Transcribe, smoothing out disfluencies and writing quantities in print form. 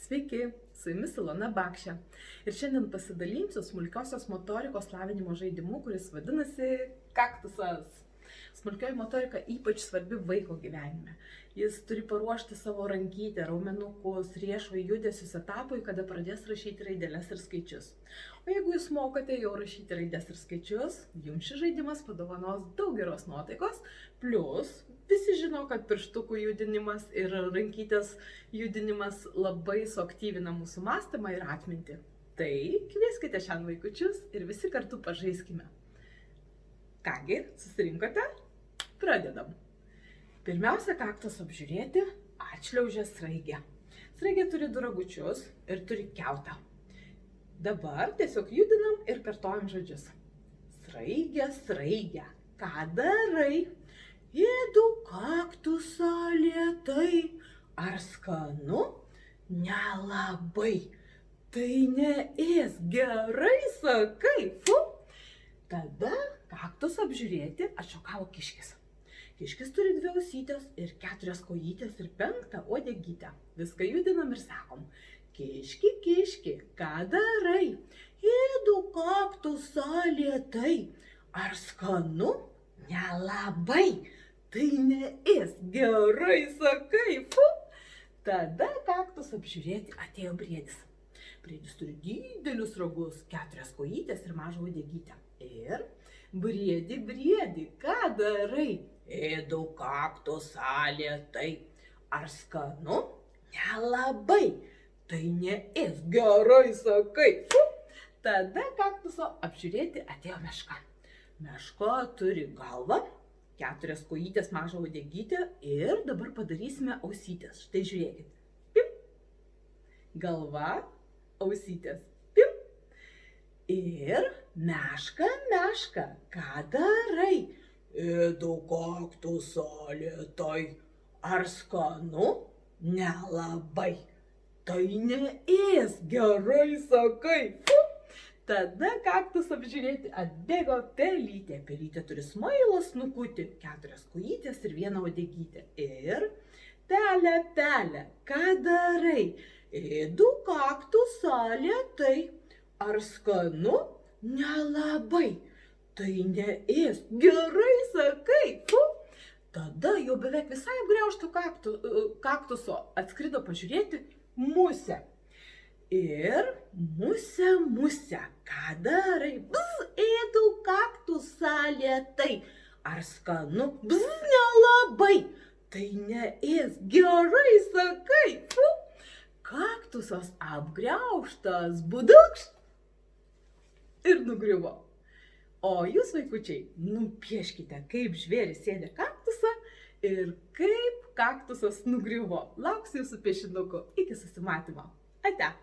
Sveiki, su jumis Ilona Bakšė. Ir šiandien pasidalinsiu smulkiosios motorikos lavinimo žaidimu, kuris vadinasi kaktusas. Smulkioji motorika ypač svarbi vaiko gyvenime. Jis turi paruošti savo rankytę, raumenukus, riešo judesius etapui, kada pradės rašyti raideles ir skaičius. O jeigu jūs mokate jau rašyti raides ir skaičius, jums šis žaidimas padovanos daug geros nuotaikos, plus visi žino, kad pirštukų judinimas ir rankytės judinimas labai suaktyvina mūsų mąstymą ir atmintį. Tai kvieskite šiandien vaikučius ir visi kartu pažaiskime. Kągi, susirinkote? Pradedam. Pirmiausia, kaktus apžiūrėti atšliaužę sraigę. Sraigė turi du ragučius ir turi kiautą. Dabar tiesiog judinam ir kartojam žodžius. Sraigė, sraigė, ką darai? Ėdu kaktusą lėtai. Ar skanu? Nelabai. Tai neės, gerai sakai, fu. Tada kaktus apžiūrėti atšokavo kiškis. Kiškis turi 2 ausytės ir 4 kojytės ir 5 uodegytę. Viską judinam ir sakom. Kiški, kiški, ką darai? Ėdu kaktusą lėtai. Ar skanu? Nelabai. Tai neės, gerai sakai, fu. Tada kaktus apžiūrėti atėjo briedis. Briedis turi didelius ragus, 4 kojytes ir mažą uodegytę. Ir briedi, briedi, ką darai? Ėdu kaktusą lėtai. Ar skanu? Nelabai. Tai neės, gerai sakai. Fu. Tada kaktuso apžiūrėti atėjo meška. Meška turi galvą, 4 kojytes, mažą uodegytę ir dabar padarysime ausytės. Štai žiūrėkit. Pim. Galva, ausytės. Pim. Ir meška, meška, ką darai? Ėdu kaktusą lėtai. Ar skanu? Nelabai. Tai neės, gerai sakai. Fu. Tada kaktus apžiūrėti atbėgo pelytė. Pelytė turi smailą snukutį, 4 kojytes ir 1 uodegytę. Ir pelė, pelė, ką darai? Ėdu kaktusą lėtai. Ar skanu? Nelabai. Tai neės, gerai sakai. Fu. Tada jau beveik visai apgriaužto kaktuso atskrido pažiūrėti musė. Ir musė, musė, ką darai? Bzz, ėdu kaktusą lėtai. Ar skanu? Bzz, nelabai. Tai neės, gerai sakai. Fu. Kaktusas apgriaužtas, budukšt. Ir nugriuvo. O jūs, vaikučiai, nupieškite, kaip žvėris ėdė kaktusą ir kaip kaktusas nugriuvo. Lauksiu jūsų piešinukų. Iki susimatymo. Ate.